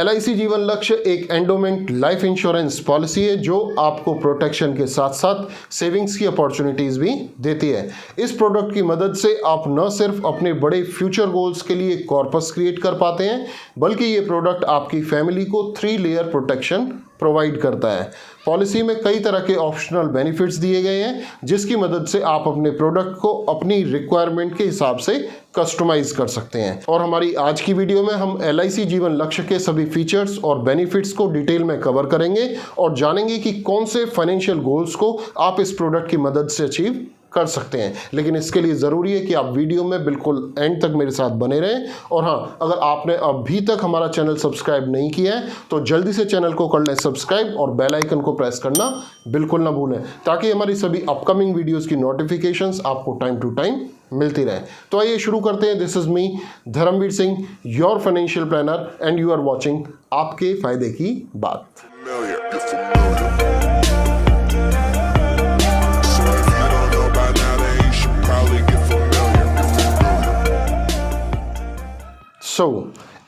LIC जीवन लक्ष्य एक एंडोमेंट लाइफ इंश्योरेंस पॉलिसी है जो आपको प्रोटेक्शन के साथ साथ सेविंग्स की अपॉर्चुनिटीज भी देती है। इस प्रोडक्ट की मदद से आप न सिर्फ अपने बड़े फ्यूचर गोल्स के लिए कॉर्पस क्रिएट कर पाते हैं, बल्कि ये प्रोडक्ट आपकी फैमिली को 3 लेयर प्रोटेक्शन प्रोवाइड करता है। पॉलिसी में कई तरह के ऑप्शनल बेनिफिट्स दिए गए हैं, जिसकी मदद से आप अपने प्रोडक्ट को अपनी रिक्वायरमेंट के हिसाब से कस्टमाइज कर सकते हैं। और हमारी आज की वीडियो में हम LIC जीवन लक्ष्य के सभी फीचर्स और बेनिफिट्स को डिटेल में कवर करेंगे और जानेंगे कि कौन से फाइनेंशियल गोल्स को आप इस प्रोडक्ट की मदद से अचीव कर सकते हैं। लेकिन इसके लिए ज़रूरी है कि आप वीडियो में बिल्कुल एंड तक मेरे साथ बने रहें। और हाँ, अगर आपने अभी तक हमारा चैनल सब्सक्राइब नहीं किया है तो जल्दी से चैनल को कर लें सब्सक्राइब और बेल आइकन को प्रेस करना बिल्कुल ना भूलें, ताकि हमारी सभी अपकमिंग वीडियोज़ की नोटिफिकेशंस आपको टाइम टू टाइम मिलती रहे। तो आइए शुरू करते हैं। This is me Dharmveer Singh, your financial planner, and you are watching आपके फायदे की बात।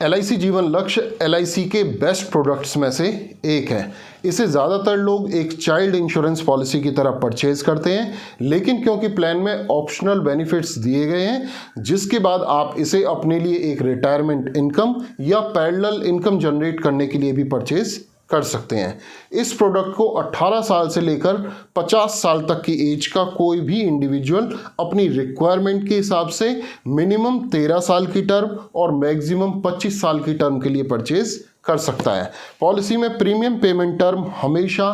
LIC जीवन लक्ष्य LIC के बेस्ट प्रोडक्ट्स में से एक है। इसे ज़्यादातर लोग एक चाइल्ड इंश्योरेंस पॉलिसी की तरह परचेज करते हैं, लेकिन क्योंकि प्लान में ऑप्शनल बेनिफिट्स दिए गए हैं, जिसके बाद आप इसे अपने लिए एक रिटायरमेंट इनकम या पैरेलल इनकम जनरेट करने के लिए भी परचेज कर सकते हैं। इस प्रोडक्ट को 18 साल से लेकर 50 साल तक की एज का कोई भी इंडिविजुअल अपनी रिक्वायरमेंट के हिसाब से मिनिमम 13 साल की टर्म और मैक्सिमम 25 साल की टर्म के लिए परचेज कर सकता है। पॉलिसी में प्रीमियम पेमेंट टर्म हमेशा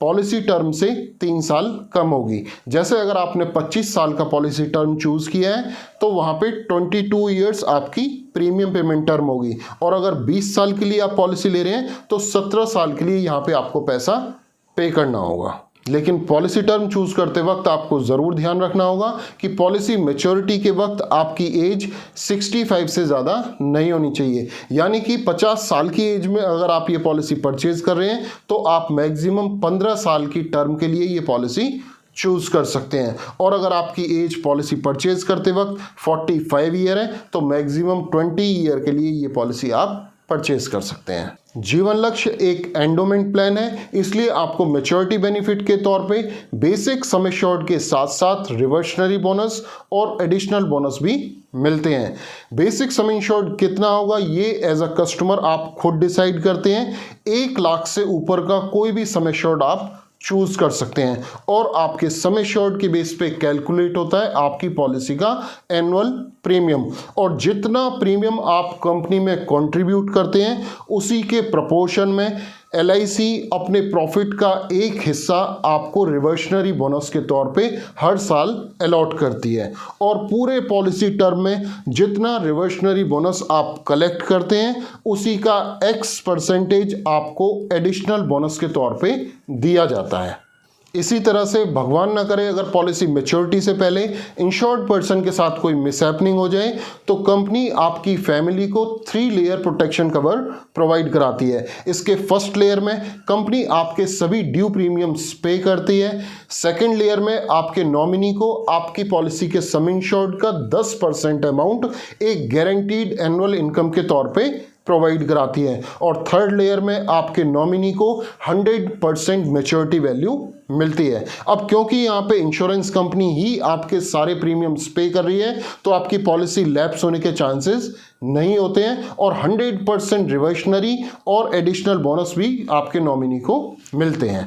पॉलिसी टर्म से 3 साल कम होगी। जैसे अगर आपने 25 साल का पॉलिसी टर्म चूज किया है तो वहां पे 22 ईयर्स आपकी प्रीमियम पेमेंट टर्म होगी, और अगर 20 साल के लिए आप पॉलिसी ले रहे हैं तो 17 साल के लिए यहाँ पे आपको पैसा पे करना होगा। लेकिन पॉलिसी टर्म चूज करते वक्त आपको ज़रूर ध्यान रखना होगा कि पॉलिसी मैच्योरिटी के वक्त आपकी एज 65 से ज़्यादा नहीं होनी चाहिए। यानी कि 50 साल की एज में अगर आप ये पॉलिसी परचेज कर रहे हैं तो आप मैक्सिमम 15 साल की टर्म के लिए ये पॉलिसी चूज कर सकते हैं, और अगर आपकी एज पॉलिसी परचेज करते वक्त 45 ईयर है तो मैक्सिमम 20 ईयर के लिए ये पॉलिसी आप परचेज कर सकते हैं। जीवन लक्ष्य एक एंडोमेंट प्लान है, इसलिए आपको मैच्योरिटी बेनिफिट के तौर पे बेसिक सम एश्योर्ड के साथ साथ रिवर्सनरी बोनस और एडिशनल बोनस भी मिलते हैं। बेसिक सम एश्योर्ड कितना होगा ये एज अ कस्टमर आप खुद डिसाइड करते हैं। 1 लाख से ऊपर का कोई भी सम एश्योर्ड आप चूज कर सकते हैं, और आपके सम एश्योर्ड के बेस पे कैलकुलेट होता है आपकी पॉलिसी का एनुअल प्रीमियम, और जितना प्रीमियम आप कंपनी में कंट्रीब्यूट करते हैं उसी के प्रपोर्शन में LIC अपने प्रॉफिट का एक हिस्सा आपको रिवर्सनरी बोनस के तौर पे हर साल अलॉट करती है, और पूरे पॉलिसी टर्म में जितना रिवर्सनरी बोनस आप कलेक्ट करते हैं उसी का X% आपको एडिशनल बोनस के तौर पे दिया जाता है। इसी तरह से भगवान ना करे अगर पॉलिसी मैच्योरिटी से पहले इंश्योर्ड पर्सन के साथ कोई मिसहैपनिंग हो जाए तो कंपनी आपकी फैमिली को 3 लेयर प्रोटेक्शन कवर प्रोवाइड कराती है। इसके फर्स्ट लेयर में कंपनी आपके सभी ड्यू प्रीमियम्स पे करती है। सेकंड लेयर में आपके नॉमिनी को आपकी पॉलिसी के सम इंश्योर्ड का 10% अमाउंट एक गारंटीड एनुअल इनकम के तौर पे प्रोवाइड कराती है, और थर्ड लेयर में आपके नॉमिनी को 100% मैच्योरिटी वैल्यू मिलती है। अब क्योंकि यहाँ पे इंश्योरेंस कंपनी ही आपके सारे प्रीमियम्स पे कर रही है तो आपकी पॉलिसी लैप्स होने के चांसेस नहीं होते हैं, और 100% रिवर्सनरी और एडिशनल बोनस भी आपके नॉमिनी को मिलते हैं।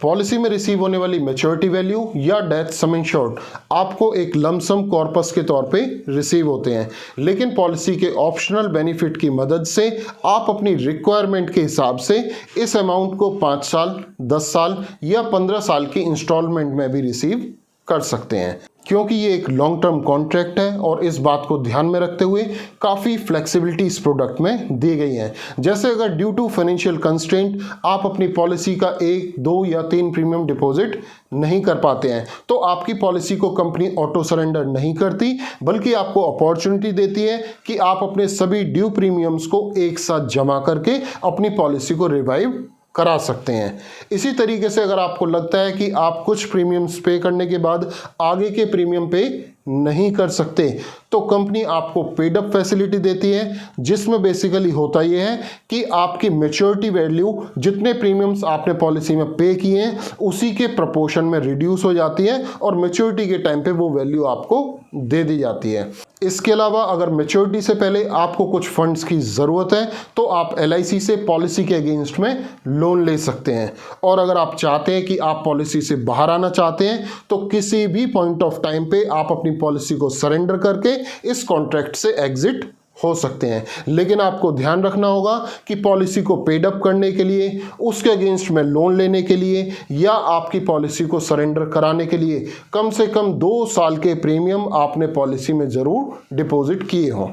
पॉलिसी में रिसीव होने वाली मैच्योरिटी वैल्यू या डेथ सम इंश्योर्ड आपको एक लमसम कॉर्पस के तौर पे रिसीव होते हैं, लेकिन पॉलिसी के ऑप्शनल बेनिफिट की मदद से आप अपनी रिक्वायरमेंट के हिसाब से इस अमाउंट को 5 साल, 10 साल या 15 साल की इंस्टॉलमेंट में भी रिसीव कर सकते हैं। क्योंकि ये एक लॉन्ग टर्म कॉन्ट्रैक्ट है और इस बात को ध्यान में रखते हुए काफ़ी फ्लेक्सिबिलिटी इस प्रोडक्ट में दी गई है। जैसे अगर ड्यू टू फाइनेंशियल कंस्ट्रेंट आप अपनी पॉलिसी का 1, 2 या 3 प्रीमियम डिपॉजिट नहीं कर पाते हैं तो आपकी पॉलिसी को कंपनी ऑटो सरेंडर नहीं करती, बल्कि आपको अपॉर्चुनिटी देती है कि आप अपने सभी ड्यू प्रीमियम्स को एक साथ जमा करके अपनी पॉलिसी को रिवाइव करा सकते हैं। इसी तरीके से अगर आपको लगता है कि आप कुछ प्रीमियम्स पे करने के बाद आगे के प्रीमियम पे नहीं कर सकते तो कंपनी आपको पेड अप फैसिलिटी देती है, जिसमें बेसिकली होता यह है कि आपकी मैच्योरिटी वैल्यू जितने प्रीमियम्स आपने पॉलिसी में पे किए हैं उसी के प्रपोर्शन में रिड्यूस हो जाती है और मैच्योरिटी के टाइम पे वो वैल्यू आपको दे दी जाती है। इसके अलावा अगर मैच्योरिटी से पहले आपको कुछ फंड्स की ज़रूरत है तो आप LIC से पॉलिसी के अगेंस्ट में लोन ले सकते हैं, और अगर आप चाहते हैं कि आप पॉलिसी से बाहर आना चाहते हैं तो किसी भी पॉइंट ऑफ टाइम पे आप अपनी पॉलिसी को सरेंडर करके इस कॉन्ट्रैक्ट से एग्जिट हो सकते हैं। लेकिन आपको ध्यान रखना होगा कि पॉलिसी को पेड अप करने के लिए, उसके अगेंस्ट में लोन लेने के लिए या आपकी पॉलिसी को सरेंडर कराने के लिए कम से कम 2 साल के प्रीमियम आपने पॉलिसी में ज़रूर डिपॉजिट किए हों।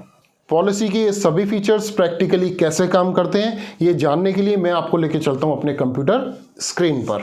पॉलिसी के ये सभी फीचर्स प्रैक्टिकली कैसे काम करते हैं ये जानने के लिए मैं आपको लेके चलता हूं अपने कंप्यूटर स्क्रीन पर।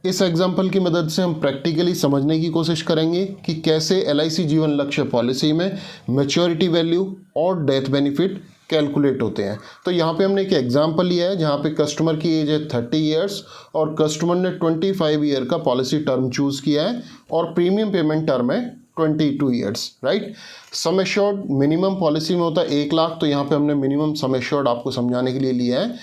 इस एग्जाम्पल की मदद से हम प्रैक्टिकली समझने की कोशिश करेंगे कि कैसे LIC जीवन लक्ष्य पॉलिसी में मैच्योरिटी वैल्यू और डेथ बेनिफिट कैलकुलेट होते हैं। तो यहाँ पे हमने एक एग्जाम्पल लिया है जहाँ पे कस्टमर की एज है 30 ईयर्स और कस्टमर ने 25 ईयर का पॉलिसी टर्म चूज़ किया है और प्रीमियम पेमेंट टर्म है 22 years, right. Sum assured minimum policy में होता है 1 लाख, तो यहाँ पे हमने मिनिमम सम एश्योर्ड आपको समझाने के लिए लिया है।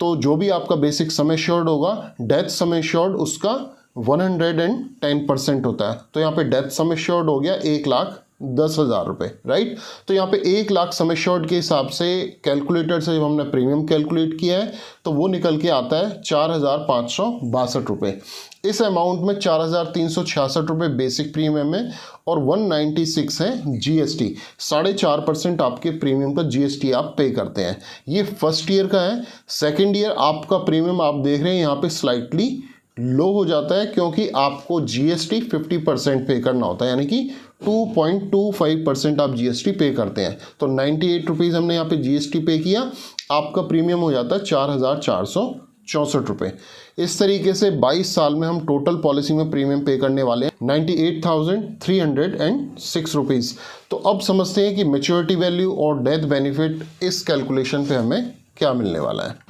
तो जो भी आपका बेसिक सम एश्योर्ड होगा, डेथ सम एश्योर्ड उसका 110% होता है। तो यहाँ पे डेथ सम एश्योर्ड हो गया 1,10,000 रुपये, राइट। तो यहाँ पे 1 लाख सम एश्योर्ड के हिसाब से कैलकुलेटर से जब हमने प्रीमियम कैलकुलेट किया है तो वो निकल के आता है 4,562 रुपये। इस अमाउंट में 4,366 रुपये बेसिक प्रीमियम है और 196 है GST। 4.5% आपके प्रीमियम का GST आप पे करते हैं। ये फर्स्ट ईयर का है। सेकेंड ईयर आपका प्रीमियम आप देख रहे हैं यहाँ पे स्लाइटली लो हो जाता है क्योंकि आपको GST 50% पे करना होता है, यानी कि 2.25% आप GST पे करते हैं। तो 98 रुपीज़ हमने यहाँ पे GST पे किया, आपका प्रीमियम हो जाता है 4,464 रुपये। इस तरीके से 22 साल में हम टोटल पॉलिसी में प्रीमियम पे करने वाले हैं 98,306 रुपीज़। तो अब समझते हैं कि मैच्योरिटी वैल्यू और डेथ बेनिफिट इस कैलकुलेशन पे हमें क्या मिलने वाला है।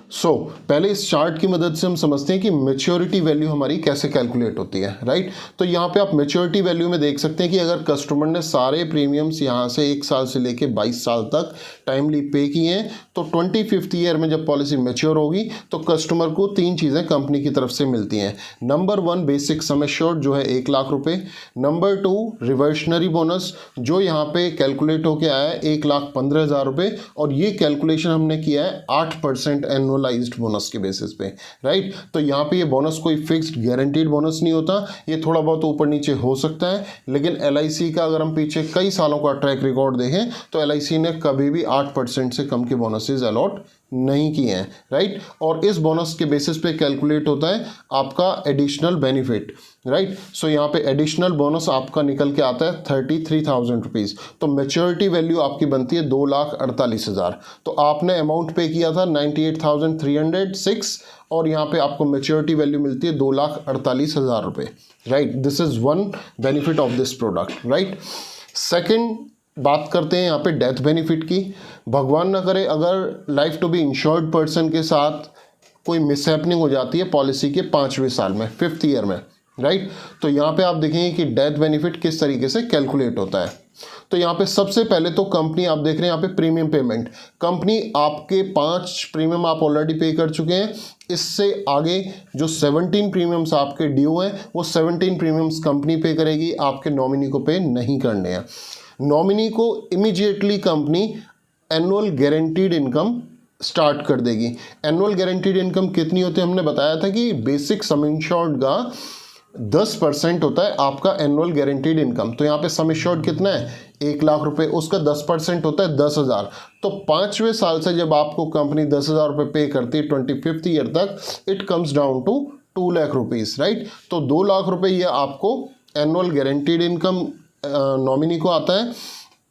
पहले इस चार्ट की मदद से हम समझते हैं कि मैच्योरिटी वैल्यू हमारी कैसे कैलकुलेट होती है, राइट। तो यहाँ पे आप मैच्योरिटी वैल्यू में देख सकते हैं कि अगर कस्टमर ने सारे प्रीमियम्स यहाँ से 1 साल से लेके 22 साल तक टाइमली पे किए हैं तो 25th ईयर में जब पॉलिसी मैच्योर होगी तो कस्टमर को 3 चीज़ें कंपनी की तरफ से मिलती हैं। नंबर 1 बेसिक सम एश्योर्ड जो है 1 लाख रुपये। नंबर 2 रिवर्शनरी बोनस जो यहाँ पे कैलकुलेट होके आया है 1,15,000 रुपये, और ये कैलकुलेशन हमने किया है 8% एनुअलाइज्ड बोनस के बेसिस पे, राइट। तो यहाँ पे ये बोनस कोई फिक्स्ड गारंटीड बोनस नहीं होता, ये थोड़ा बहुत ऊपर नीचे हो सकता है, लेकिन LIC का अगर हम पीछे कई सालों का ट्रैक रिकॉर्ड देखें तो LIC ने कभी भी 8% से कम के बोनसेस अलॉट नहीं किए हैं, राइट। और इस बोनस के बेसिस पे कैलकुलेट होता है आपका एडिशनल बेनिफिट, राइट। सो यहाँ पे एडिशनल बोनस आपका निकल के आता है 33,000 रुपीज़। तो मैच्योरिटी वैल्यू आपकी बनती है 2,48,000। तो आपने अमाउंट पे किया था 98,306 और यहाँ पे आपको मैच्योरिटी वैल्यू मिलती है 2,48,000 रुपये, right. This is one benefit of this product, right. Second बात करते हैं यहाँ पे डेथ बेनिफिट की। भगवान ना करे अगर life to be insured person के साथ कोई मिसहैपनिंग हो जाती है पॉलिसी के 5वें साल में, 5th ईयर में, राइट। तो यहाँ पे आप देखेंगे कि डेथ बेनिफिट किस तरीके से कैलकुलेट होता है। तो यहाँ पे सबसे पहले तो कंपनी आप देख रहे हैं यहाँ पे प्रीमियम पेमेंट, कंपनी आपके 5 प्रीमियम आप ऑलरेडी पे कर चुके हैं। इससे आगे जो 17 प्रीमियम्स आपके ड्यू हैं वो 17 प्रीमियम्स कंपनी पे करेगी, आपके नॉमिनी को पे नहीं करने हैं। नॉमिनी को immediately company annual guaranteed income start कर देगी। एनुअल गारंटीड इनकम कितनी होती है हमने बताया था कि बेसिक सम इंश्योर्ड का 10% होता है आपका एनुअल गारंटीड इनकम। तो यहाँ पे सम इंश्योर्ड कितना है 1 लाख रुपए, उसका 10% होता है 10,000। तो 5वें साल से जब आपको कंपनी 10,000 रुपये पे करती है 25th ईयर तक, it comes down to 2 lakh rupees, right. तो 2 लाख रुपये ये आपको एनुअल गारंटीड इनकम नॉमिनी को आता है।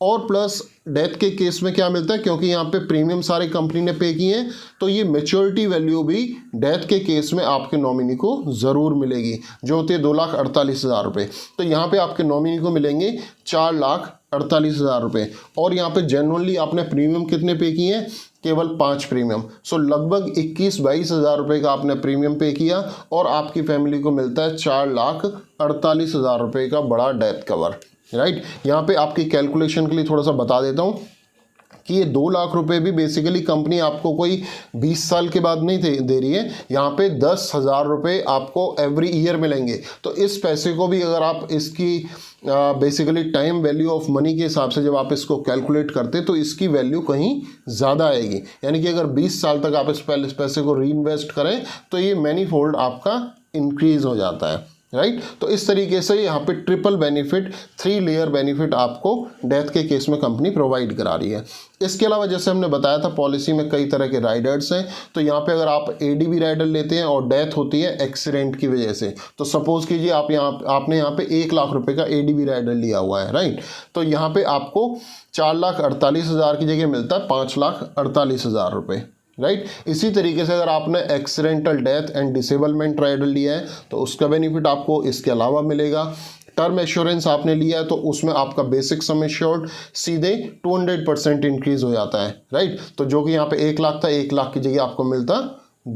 और प्लस डेथ के केस में क्या मिलता है, क्योंकि यहाँ पे प्रीमियम सारे कंपनी ने पे किए हैं तो ये मैच्योरिटी वैल्यू भी डेथ के केस में आपके नॉमिनी को ज़रूर मिलेगी, जो होती है 2,48,000 रुपये। तो यहाँ पे आपके नॉमिनी को मिलेंगे 4,48,000 रुपये। और यहाँ पे जेन्युइनली आपने प्रीमियम कितने पे किए हैं, केवल 5 प्रीमियम। सो लगभग 21-22 हज़ार रुपये का आपने प्रीमियम पे किया और आपकी फैमिली को मिलता है 4,48,000 रुपये का बड़ा डेथ कवर, राइट। यहाँ पे आपकी कैलकुलेशन के लिए थोड़ा सा बता देता हूँ कि ये 2 लाख रुपए भी बेसिकली कंपनी आपको कोई 20 साल के बाद नहीं दे रही है। यहाँ पे 10,000 रुपये आपको एवरी ईयर मिलेंगे। तो इस पैसे को भी अगर आप इसकी basically time value of money के हिसाब से जब आप इसको कैलकुलेट करते तो इसकी वैल्यू कहीं ज़्यादा आएगी। यानी कि अगर 20 साल तक आप इस पैसे को री इन्वेस्ट करें तो ये मैनीफोल्ड आपका इंक्रीज हो जाता है, राइट। तो इस तरीके से यहाँ पे ट्रिपल बेनिफिट, 3 लेयर बेनिफिट आपको डेथ के केस में कंपनी प्रोवाइड करा रही है। इसके अलावा जैसे हमने बताया था पॉलिसी में कई तरह के राइडर्स हैं। तो यहाँ पे अगर आप एडीबी राइडर लेते हैं और डेथ होती है एक्सीडेंट की वजह से, तो सपोज कीजिए आपने यहाँ पे 1 लाख रुपए का एडीबी राइडर लिया हुआ है, राइट। तो यहाँ पे आपको 4,48,000 की जगह मिलता है 5,48,000 रुपये, राइट। इसी तरीके से अगर आपने accidental death and disablement rider लिया है तो उसका बेनिफिट आपको इसके अलावा मिलेगा। टर्म एश्योरेंस आपने लिया है तो उसमें आपका बेसिक सम एश्योर्ड सीधे 200% इंक्रीज हो जाता है, राइट। तो जो कि यहाँ पे 1 लाख था, 1 लाख की जगह आपको मिलता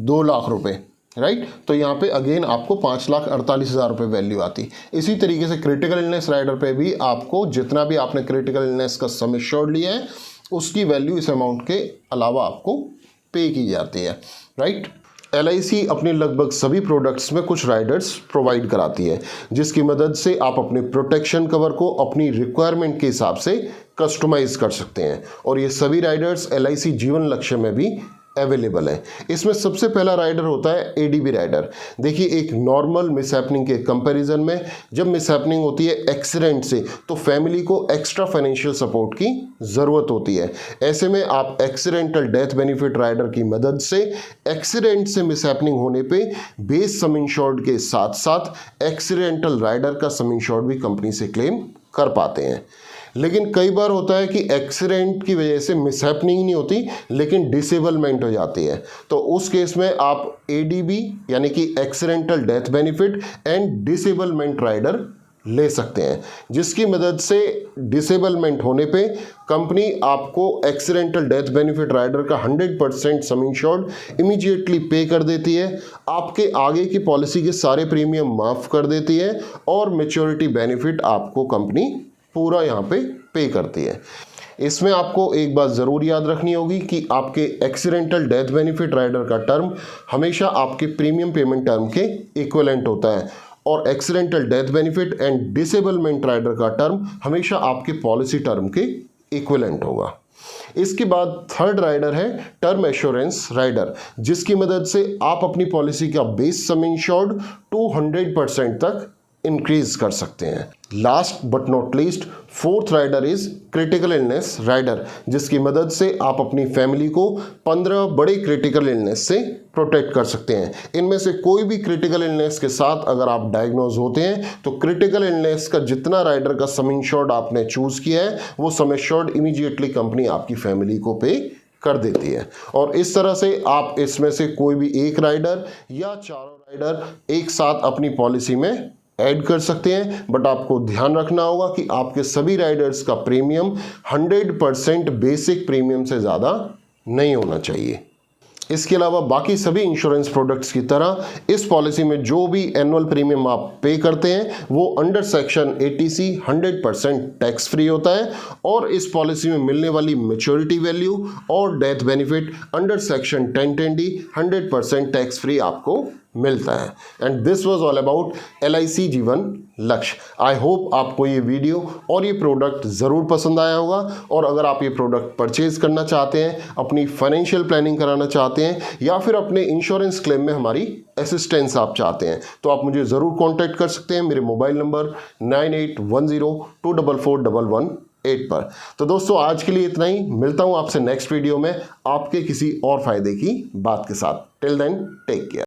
2 लाख रुपए, राइट। तो यहाँ पे अगेन आपको 5,48,000 रुपये वैल्यू आती। इसी तरीके से क्रिटिकल इलनेस राइडर पे भी आपको जितना भी आपने क्रिटिकल इलनेस का सम एश्योर्ड लिया है उसकी वैल्यू इस अमाउंट के अलावा आपको पे की जाती है, राइट। LIC अपने लगभग सभी प्रोडक्ट्स में कुछ राइडर्स प्रोवाइड कराती है जिसकी मदद से आप अपने प्रोटेक्शन कवर को अपनी रिक्वायरमेंट के हिसाब से कस्टमाइज कर सकते हैं। और ये सभी राइडर्स LIC जीवन लक्ष्य में भी अवेलेबल है। इसमें सबसे पहला राइडर होता है एडीबी राइडर। देखिए, एक नॉर्मल मिसहैपनिंग के कंपैरिजन में जब मिसहैपनिंग होती है एक्सीडेंट से तो फैमिली को एक्स्ट्रा फाइनेंशियल सपोर्ट की ज़रूरत होती है। ऐसे में आप एक्सीडेंटल डेथ बेनिफिट राइडर की मदद से एक्सीडेंट से मिसहैपनिंग होने पे बेस सम इंश्योर्ड के साथ साथ एक्सीडेंटल राइडर का सम इंश्योर्ड भी कंपनी से क्लेम कर पाते हैं। लेकिन कई बार होता है कि एक्सीडेंट की वजह से मिसहैपनिंग नहीं होती लेकिन डिसेबलमेंट हो जाती है। तो उस केस में आप एडीबी यानी कि accidental death benefit and disablement rider ले सकते हैं, जिसकी मदद से डिसेबलमेंट होने पे कंपनी आपको एक्सीडेंटल डेथ बेनिफिट राइडर का 100% सम इंश्योर्ड इमीडिएटली पे कर देती है, आपके आगे की पॉलिसी के सारे प्रीमियम माफ़ कर देती है और मैच्योरिटी बेनिफिट आपको कंपनी पूरा यहाँ पे करती है। इसमें आपको एक बात ज़रूर याद रखनी होगी कि आपके एक्सीडेंटल डेथ बेनिफिट राइडर का टर्म हमेशा आपके प्रीमियम पेमेंट टर्म के इक्विवेलेंट होता है और accidental death benefit and disablement rider का टर्म हमेशा आपके पॉलिसी टर्म के इक्विवेलेंट होगा। इसके बाद थर्ड राइडर है टर्म एश्योरेंस राइडर, जिसकी मदद से आप अपनी पॉलिसी का बेस सम इंश्योर्ड 200% तक इंक्रीज कर सकते हैं। Last but not least fourth rider is critical illness rider, जिसकी मदद से आप अपनी फैमिली को 15 बड़े क्रिटिकल इलनेस से प्रोटेक्ट कर सकते हैं। इनमें से कोई भी क्रिटिकल इलनेस के साथ अगर आप डायग्नोज होते हैं तो क्रिटिकल इलनेस का जितना राइडर का सम इंश्योर्ड आपने चूज किया है वो सम इंश्योर्ड इमीडिएटली कंपनी आपकी फैमिली को पे कर देती है। और इस तरह से आप इसमें से कोई भी एक राइडर या चारों राइडर एक साथ अपनी पॉलिसी में ऐड कर सकते हैं। बट आपको ध्यान रखना होगा कि आपके सभी राइडर्स का प्रीमियम 100% बेसिक प्रीमियम से ज़्यादा नहीं होना चाहिए। इसके अलावा बाकी सभी इंश्योरेंस प्रोडक्ट्स की तरह इस पॉलिसी में जो भी एनुअल प्रीमियम आप पे करते हैं वो under section 80C 100% tax free होता है और इस पॉलिसी में मिलने वाली मैच्योरिटी वैल्यू और death benefit under section 1010D 100% tax free आपको मिलता है। And this was all about LIC जीवन लक्ष्य। आई होप आपको ये वीडियो और ये प्रोडक्ट ज़रूर पसंद आया होगा और अगर आप ये प्रोडक्ट परचेज करना चाहते हैं, अपनी फाइनेंशियल प्लानिंग कराना चाहते हैं या फिर अपने इंश्योरेंस क्लेम में हमारी असिस्टेंस आप चाहते हैं तो आप मुझे ज़रूर कॉन्टैक्ट कर सकते हैं मेरे मोबाइल नंबर 9810244118 पर। तो दोस्तों आज के लिए इतना ही, मिलता हूँ आपसे नेक्स्ट वीडियो में आपके किसी और फायदे की बात के साथ। Till then take care.